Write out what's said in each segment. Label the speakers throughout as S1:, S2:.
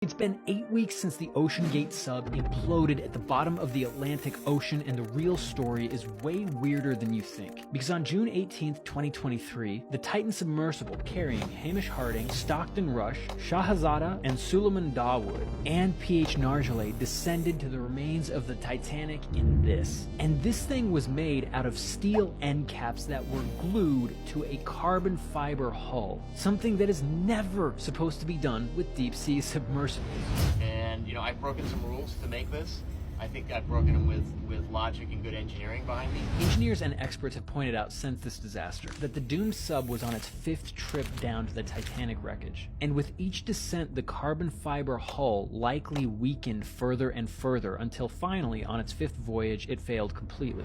S1: It's been 8 weeks since the Oceangate sub imploded at the bottom of the Atlantic Ocean, and the real story is way weirder than you think. Because on June 18th, 2023, the Titan submersible carrying Hamish Harding, Stockton Rush, Shahzada, and Suleiman Dawood, and P.H. Nargile descended to the remains of the Titanic in this. And this thing was made out of steel end caps that were glued to a carbon fiber hull, something that is never supposed to be done with deep sea submersibles.
S2: And I've broken some rules to make this. I think I've broken them with logic and good engineering behind me.
S1: Engineers and experts have pointed out since this disaster that the doomed sub was on its 5th trip down to the Titanic wreckage. And with each descent, the carbon fiber hull likely weakened further and further until finally, on its 5th voyage, it failed completely.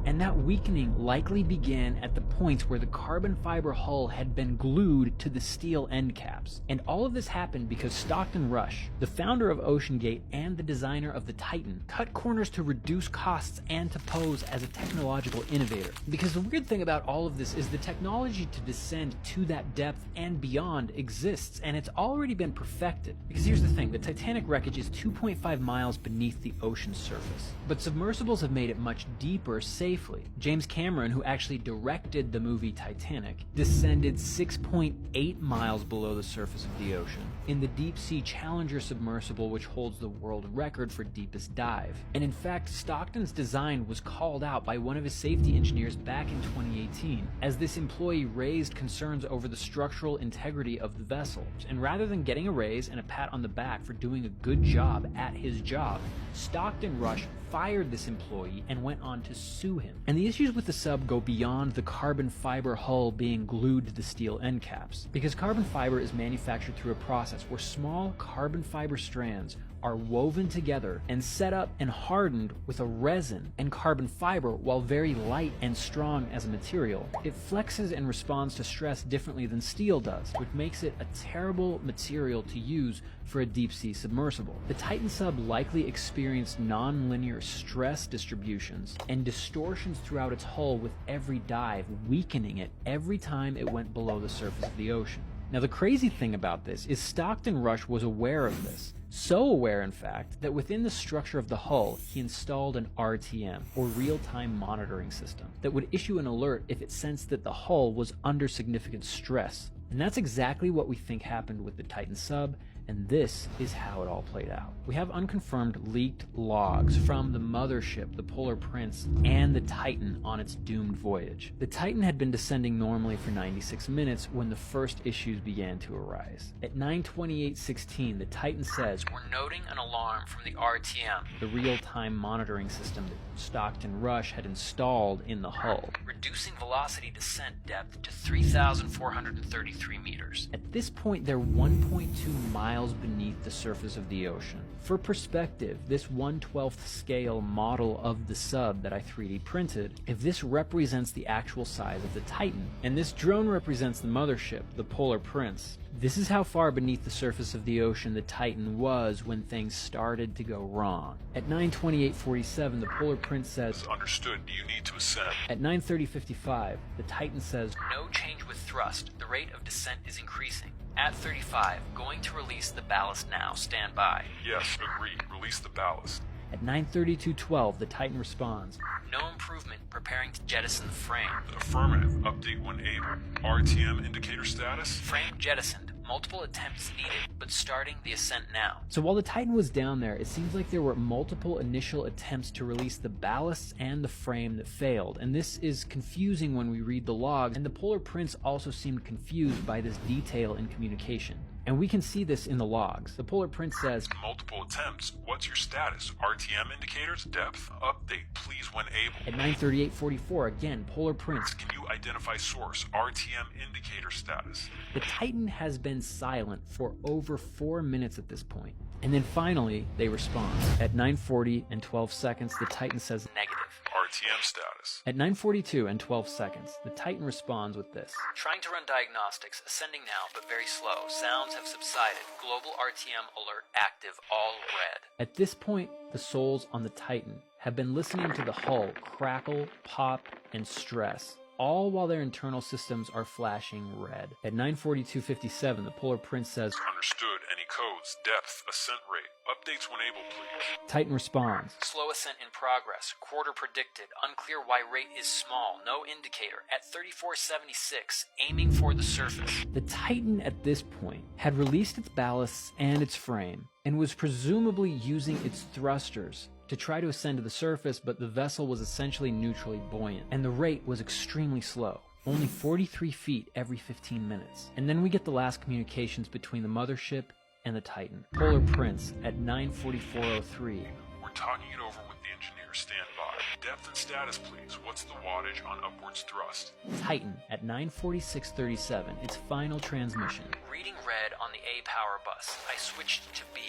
S1: And that weakening likely began at the points where the carbon fiber hull had been glued to the steel end caps. And all of this happened because Stockton Rush, the founder of Oceangate and the designer of the Titan, cut corners to reduce costs and to pose as a technological innovator. Because the weird thing about all of this is the technology to descend to that depth and beyond exists, and it's already been perfected. Because here's the thing, the Titanic wreckage is 2.5 miles beneath the ocean's surface. But submersibles have made it much deeper safely. James Cameron, who actually directed the movie Titanic, descended 6.8 miles below the surface of the ocean in the deep sea Challenger submersible, which holds the world record for deepest dive. And in fact, Stockton's design was called out by one of his safety engineers back in 2018, as this employee raised concerns over the structural integrity of the vessel. And rather than getting a raise and a pat on the back for doing a good job at his job, Stockton Rush fired this employee and went on to sue him. And the issues with the sub go beyond the carbon fiber hull being glued to the steel end caps, because carbon fiber is manufactured through a process where small carbon fiber strands are woven together and set up and hardened with a resin and carbon fiber. While very light and strong as a material, it flexes and responds to stress differently than steel does, which makes it a terrible material to use for a deep sea submersible. The Titan sub likely experienced non-linear stress distributions and distortions throughout its hull with every dive, weakening it every time it went below the surface of the ocean. Now, the crazy thing about this is Stockton Rush was aware of this. So aware, in fact, that within the structure of the hull, he installed an RTM, or real-time monitoring system, that would issue an alert if it sensed that the hull was under significant stress. And that's exactly what we think happened with the Titan sub, and this is how it all played out. We have unconfirmed leaked logs from the mothership, the Polar Prince, and the Titan on its doomed voyage. The Titan had been descending normally for 96 minutes when the first issues began to arise. At 9:28:16, the Titan says, "We're noting an alarm from the RTM, the real-time monitoring system that Stockton Rush had installed in the hull, reducing velocity descent depth to 3,433 meters. At this point, they're 1.2 miles beneath the surface of the ocean. For perspective, this 1/12th scale model of the sub that I 3D printed, if this represents the actual size of the Titan, and this drone represents the mothership, the Polar Prince, this is how far beneath the surface of the ocean the Titan was when things started to go wrong. At 9:28:47, the Polar Prince says,
S3: "Understood, you need to ascend."
S1: At 9:30:55, the Titan says, "No change with thrust. The rate of descent is increasing. At 35, going to release the ballast now. Stand by."
S3: Yes, agreed. Release the ballast.
S1: At 9:32:12, the Titan responds, "No improvement. Preparing to jettison the frame."
S3: Affirmative. Update when able. RTM indicator status?
S1: Frame jettisoned. Multiple attempts needed, but starting the ascent now. So while the Titan was down there, it seems like there were multiple initial attempts to release the ballasts and the frame that failed, and this is confusing when we read the logs, and the Polar Prince also seemed confused by this detail in communication. And we can see this in the logs. The Polar Prince says,
S3: "Multiple attempts. What's your status? RTM indicators? Depth? Update, please, when able."
S1: At 9:38:44, again, Polar Prince,
S3: "Can you identify source? RTM indicator status."
S1: The Titan has been silent for over 4 minutes at this point. And then finally, they respond. At 9:40:12, the Titan says negative.
S3: RTM status.
S1: At 9:42:12, the Titan responds with this: "Trying to run diagnostics, ascending now, but very slow. Sounds have subsided. Global RTM alert active, all red." At this point, the souls on the Titan have been listening to the hull crackle, pop, and stress, all while their internal systems are flashing red. At 9:42:57, the Polar Prince says,
S3: "Understood. Any codes, depth, ascent rate. Updates when able, please.
S1: Titan responds. Slow ascent in progress. Quarter predicted. Unclear why rate is small. No indicator. At 3476. Aiming for the surface. The Titan at this point had released its ballasts and its frame, and was presumably using its thrusters to try to ascend to the surface, but the vessel was essentially neutrally buoyant, and the rate was extremely slow. Only 43 feet every 15 minutes. And then we get the last communications between the mothership and the Titan. Polar Prince at 9:44:03.
S3: We're talking it over with the engineer. Stand by. Depth and status, please. What's the wattage on upwards thrust?
S1: Titan at 9:46:37. Its final transmission. Reading red on the A power bus. I switched to B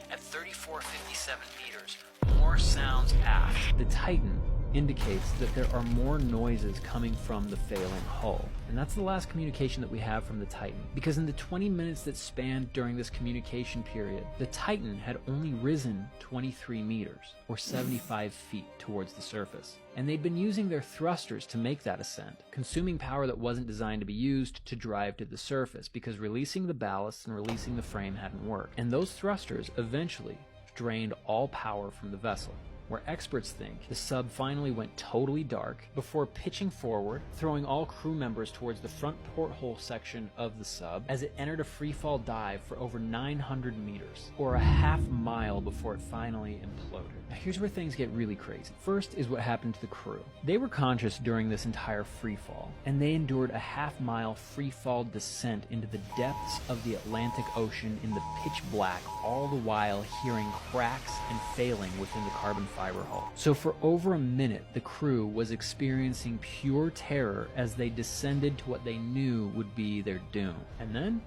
S1: at 3457 meters. More sounds aft. The Titan indicates that there are more noises coming from the failing hull. And that's the last communication that we have from the Titan, because in the 20 minutes that spanned during this communication period, the Titan had only risen 23 meters, or 75 feet towards the surface. And they'd been using their thrusters to make that ascent, consuming power that wasn't designed to be used to drive to the surface, because releasing the ballast and releasing the frame hadn't worked. And those thrusters eventually drained all power from the vessel, where experts think the sub finally went totally dark before pitching forward, throwing all crew members towards the front porthole section of the sub as it entered a freefall dive for over 900 meters, or a half mile before it finally imploded. Now here's where things get really crazy. First is what happened to the crew. They were conscious during this entire freefall, and they endured a half-mile freefall descent into the depths of the Atlantic Ocean in the pitch black, all the while hearing cracks and failing within the carbon fiber hull. So for over a minute, the crew was experiencing pure terror as they descended to what they knew would be their doom. And then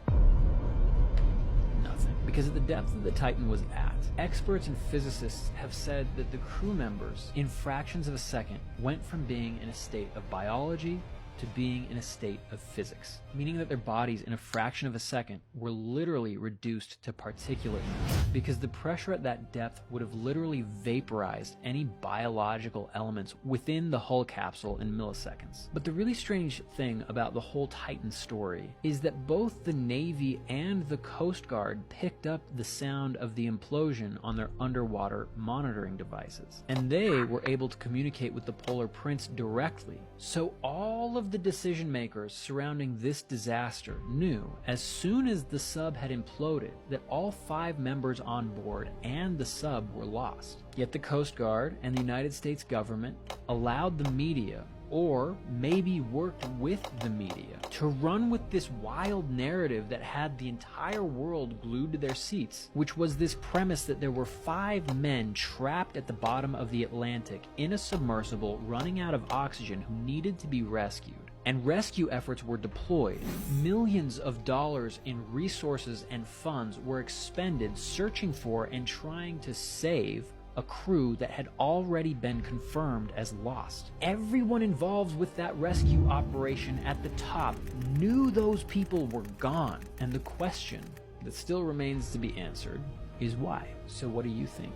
S1: nothing. Because of the depth that the Titan was at, experts and physicists have said that the crew members, in fractions of a second, went from being in a state of biology to being in a state of physics, meaning that their bodies in a fraction of a second were literally reduced to particulate matter, because the pressure at that depth would have literally vaporized any biological elements within the hull capsule in milliseconds. But the really strange thing about the whole Titan story is that both the Navy and the Coast Guard picked up the sound of the implosion on their underwater monitoring devices, and they were able to communicate with the Polar Prince directly. So all of the decision makers surrounding this disaster knew as soon as the sub had imploded that all 5 members on board and the sub were lost. Yet the Coast Guard and the United States government allowed the media, or maybe worked with the media, to run with this wild narrative that had the entire world glued to their seats, which was this premise that there were 5 men trapped at the bottom of the Atlantic in a submersible running out of oxygen who needed to be rescued. And rescue efforts were deployed. Millions of dollars in resources and funds were expended searching for and trying to save a crew that had already been confirmed as lost. Everyone involved with that rescue operation at the top knew those people were gone. And the question that still remains to be answered is why? So what do you think?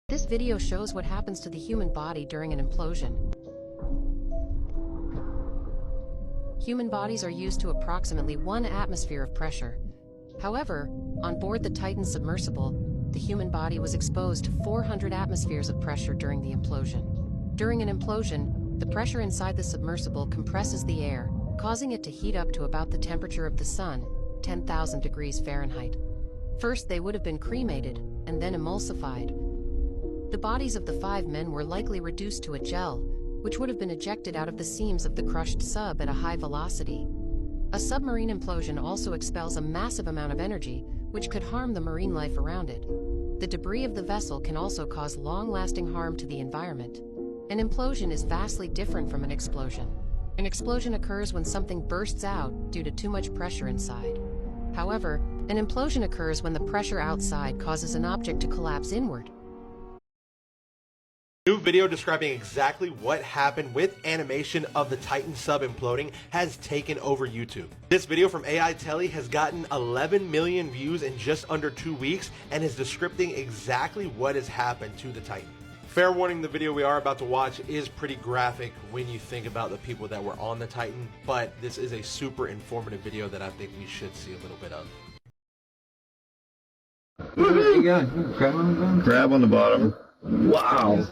S4: This video shows what happens to the human body during an implosion. Human bodies are used to approximately 1 atmosphere of pressure. However, on board the Titan submersible, the human body was exposed to 400 atmospheres of pressure during the implosion. During an implosion, the pressure inside the submersible compresses the air, causing it to heat up to about the temperature of the sun, 10,000 degrees Fahrenheit. First, they would have been cremated, and then emulsified. The bodies of the 5 men were likely reduced to a gel, which would have been ejected out of the seams of the crushed sub at a high velocity. A submarine implosion also expels a massive amount of energy, which could harm the marine life around it. The debris of the vessel can also cause long-lasting harm to the environment. An implosion is vastly different from an explosion. An explosion occurs when something bursts out due to too much pressure inside. However, an implosion occurs when the pressure outside causes an object to collapse inward.
S5: New video describing exactly what happened with animation of the Titan sub imploding has taken over YouTube. This video from AI Telly has gotten 11 million views in just under 2 weeks and is describing exactly what has happened to the Titan. Fair warning, the video we are about to watch is pretty graphic when you think about the people that were on the Titan, but this is a super informative video that I think we should see a little bit of.
S6: You got grab on the bottom. Wow.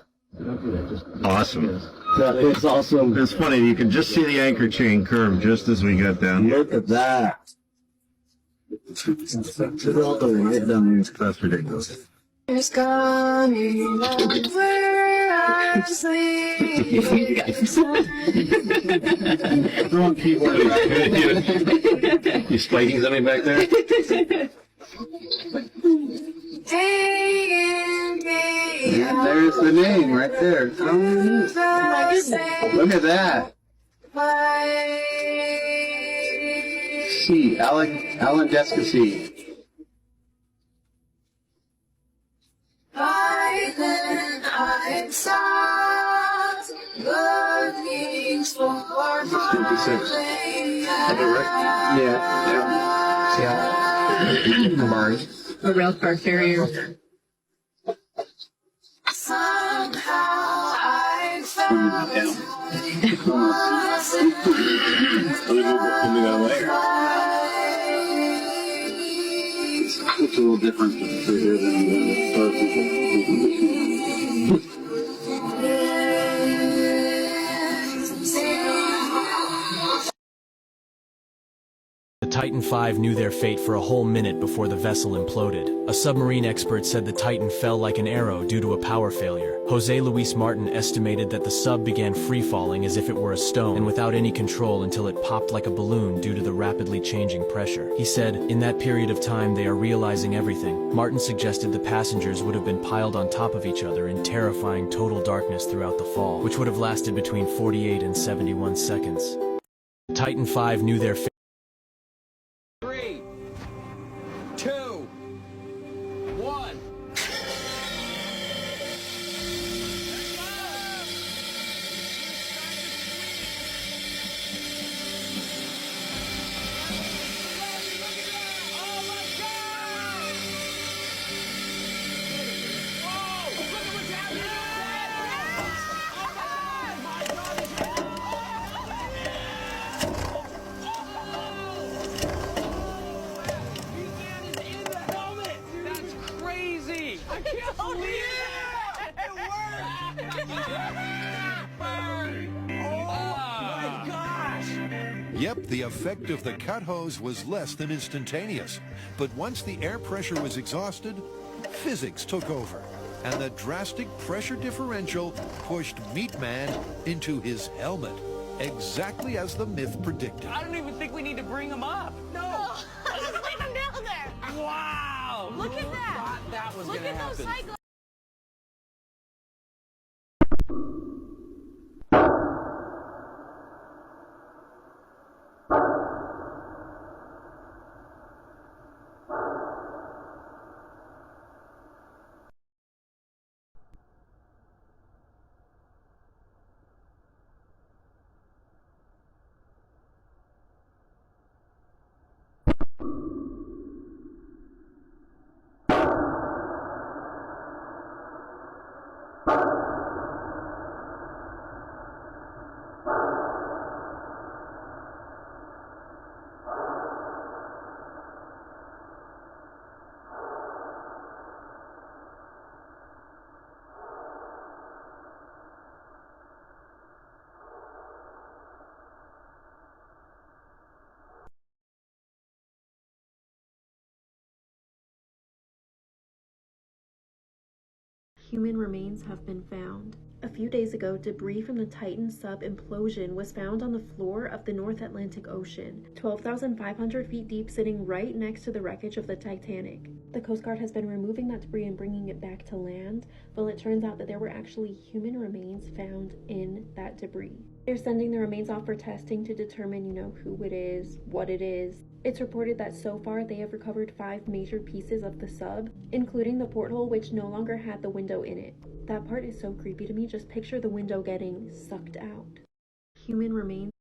S6: Awesome.
S7: That is awesome.
S6: It's funny, you can just see the anchor chain curve just as we got down.
S7: Look at that. That's
S6: ridiculous.
S8: It's coming where I sleep.
S7: throwing keyboard. You spiking something back there?
S8: Yeah,
S7: there's the name right there. Look at that. C. Alan Jessica C.
S8: By then I stopped looking for my
S7: 56. Yeah. Mars.
S9: A rail car carrier.
S8: Somehow I found
S7: It's a little different here
S10: The Titan V knew their fate for a whole minute before the vessel imploded. A submarine expert said the Titan fell like an arrow due to a power failure. Jose Luis Martin estimated that the sub began free-falling as if it were a stone and without any control until it popped like a balloon due to the rapidly changing pressure. He said, in that period of time they are realizing everything. Martin suggested the passengers would have been piled on top of each other in terrifying total darkness throughout the fall, which would have lasted between 48 and 71 seconds. Titan V knew their fate.
S2: 3, 2, 1.
S11: Yep, the effect of the cut hose was less than instantaneous. But once the air pressure was exhausted, physics took over, and the drastic pressure differential pushed Meat Man into his helmet, exactly as the myth predicted.
S2: I don't even think we need to bring him up. No.
S9: Just leave him down there.
S2: Wow.
S9: Look at that.
S2: Thought that was
S9: Look
S2: gonna
S9: at those
S2: happen.
S9: cycles.
S12: Human remains have been found. A few days ago, debris from the Titan sub implosion was found on the floor of the North Atlantic Ocean, 12,500 feet deep, sitting right next to the wreckage of the Titanic. The Coast Guard has been removing that debris and bringing it back to land. Well, it turns out that there were actually human remains found in that debris. They're sending the remains off for testing to determine, who it is, what it is. It's reported that so far they have recovered 5 major pieces of the sub, including the porthole, which no longer had the window in it. That part is so creepy to me. Just picture the window getting sucked out. Human remains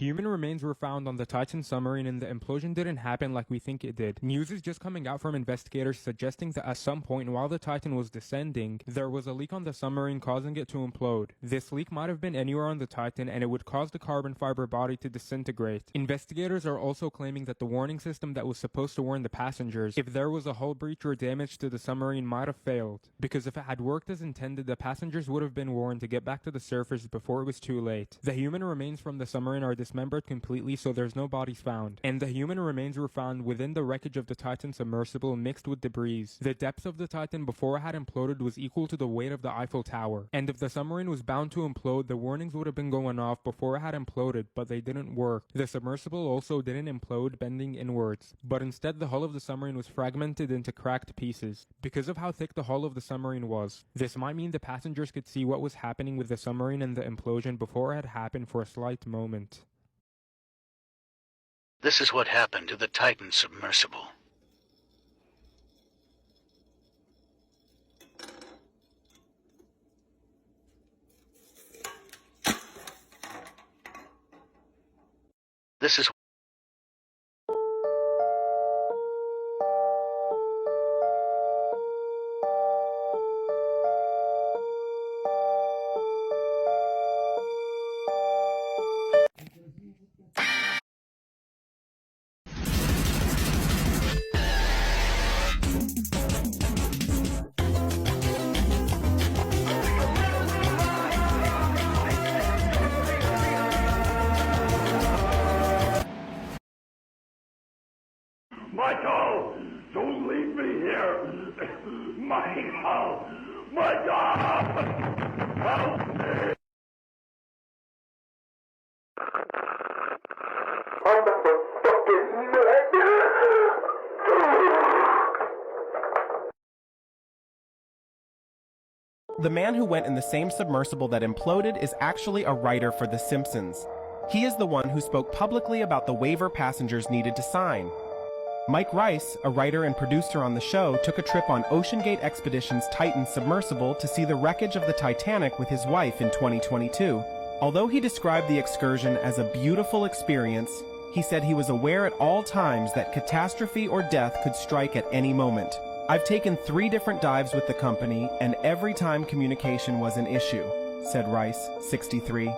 S13: Human remains were found on the Titan submarine and the implosion didn't happen like we think it did. News is just coming out from investigators suggesting that at some point while the Titan was descending, there was a leak on the submarine causing it to implode. This leak might have been anywhere on the Titan and it would cause the carbon fiber body to disintegrate. Investigators are also claiming that the warning system that was supposed to warn the passengers if there was a hull breach or damage to the submarine might have failed. Because if it had worked as intended, the passengers would have been warned to get back to the surface before it was too late. The human remains from the submarine are dismembered completely, so there's no bodies found. And the human remains were found within the wreckage of the Titan submersible mixed with debris. The depth of the Titan before it had imploded was equal to the weight of the Eiffel Tower. And if the submarine was bound to implode, the warnings would have been going off before it had imploded, but they didn't work. The submersible also didn't implode, bending inwards. But instead, the hull of the submarine was fragmented into cracked pieces. Because of how thick the hull of the submarine was, this might mean the passengers could see what was happening with the submarine and the implosion before it had happened for a slight moment.
S14: This is what happened to the Titan submersible. This is
S15: Michael, don't leave me here. Michael, help me.
S16: The man who went in the same submersible that imploded is actually a writer for The Simpsons. He is the one who spoke publicly about the waiver passengers needed to sign. Mike Rice, a writer and producer on the show, took a trip on Oceangate Expedition's Titan submersible to see the wreckage of the Titanic with his wife in 2022. Although he described the excursion as a beautiful experience, he said he was aware at all times that catastrophe or death could strike at any moment. I've taken 3 different dives with the company, and every time communication was an issue, said Rice, 63.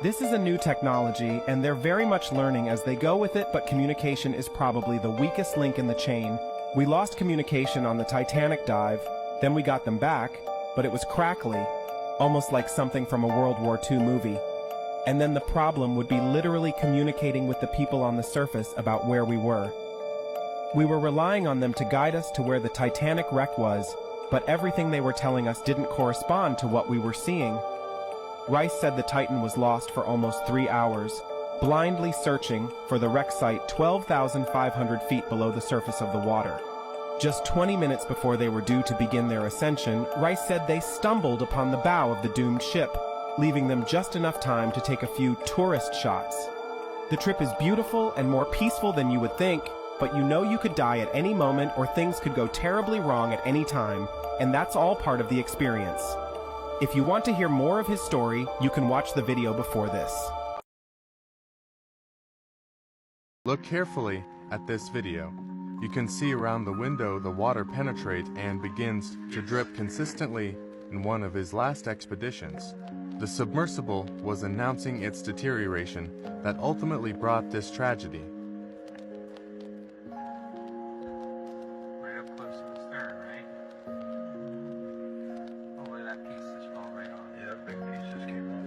S16: This is a new technology, and they're very much learning as they go with it, but communication is probably the weakest link in the chain. We lost communication on the Titanic dive, then we got them back, but it was crackly, almost like something from a World War II movie. And then the problem would be literally communicating with the people on the surface about where we were. We were relying on them to guide us to where the Titanic wreck was, but everything they were telling us didn't correspond to what we were seeing. Rice said the Titan was lost for almost 3 hours, blindly searching for the wreck site 12,500 feet below the surface of the water. Just 20 minutes before they were due to begin their ascension, Rice said they stumbled upon the bow of the doomed ship, leaving them just enough time to take a few tourist shots. The trip is beautiful and more peaceful than you would think, but you know you could die at any moment or things could go terribly wrong at any time, and that's all part of the experience. If you want to hear more of his story, you can watch the video before this.
S17: Look carefully at this video. You can see around the window the water penetrate and begins to drip consistently in one of his last expeditions. The submersible was announcing its deterioration that ultimately brought this tragedy.
S18: Right up close to the stern, right? Oh, look at that piece just fell right on.
S7: Yeah, that big piece just came off.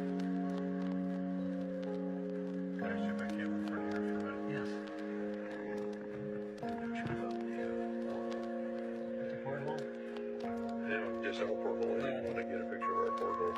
S7: Can I zoom back in for here for a minute?
S18: Yes. It's a porthole?
S7: Yeah, just have a porthole. I want to get a picture of our porthole.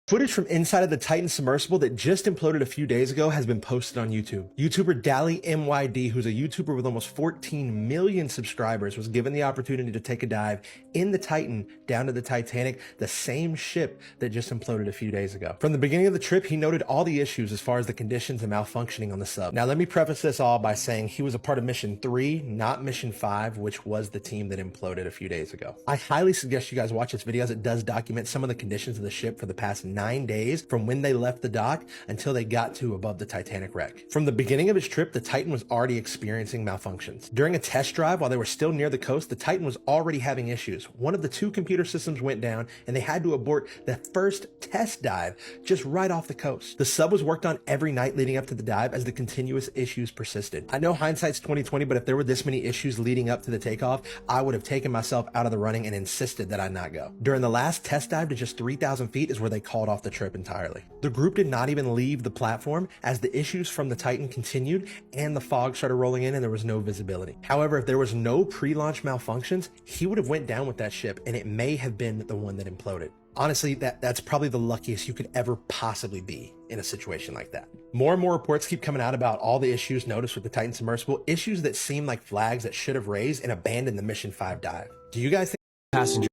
S5: Footage from inside of the Titan submersible that just imploded a few days ago has been posted on YouTube. YouTuber Dally MYD, who's a YouTuber with almost 14 million subscribers, was given the opportunity to take a dive in the Titan down to the Titanic, the same ship that just imploded a few days ago. From the beginning of the trip, he noted all the issues as far as the conditions and malfunctioning on the sub. Now, let me preface this all by saying he was a part of Mission 3, not Mission 5, which was the team that imploded a few days ago. I highly suggest you guys watch this video as it does document some of the conditions of the ship for the past 9 days from when they left the dock until they got to above the Titanic wreck. From the beginning of his trip, the Titan was already experiencing malfunctions. During a test drive while they were still near the coast, the Titan was already having issues. One of the 2 computer systems went down and they had to abort the first test dive just right off the coast. The sub was worked on every night leading up to the dive as the continuous issues persisted. I know hindsight's 20/20, but if there were this many issues leading up to the takeoff, I would have taken myself out of the running and insisted that I not go. During the last test dive to just 3,000 feet is where they called off the trip entirely. The group did not even leave the platform as the issues from the Titan continued and the fog started rolling in and there was no visibility. However, if there was no pre-launch malfunctions, he would have went down with that ship and it may have been the one that imploded. Honestly, that's probably the luckiest you could ever possibly be in a situation like that. More and more reports keep coming out about all the issues noticed with the Titan submersible, issues that seem like flags that should have raised and abandoned the Mission 5 dive. Do you guys think
S10: Passenger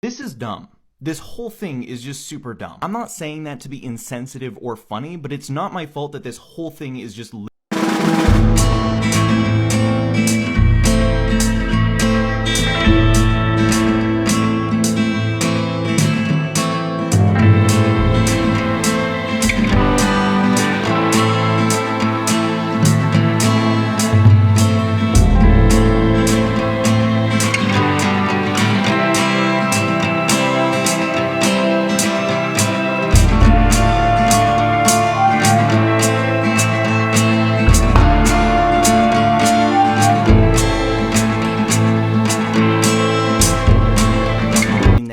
S19: This is dumb. This whole thing is just super dumb. I'm not saying that to be insensitive or funny, but it's not my fault that this whole thing is just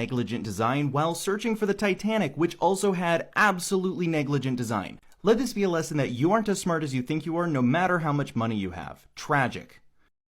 S19: negligent design while searching for the Titanic, which also had absolutely negligent design. Let this be a lesson that you aren't as smart as you think you are, no matter how much money you have. Tragic.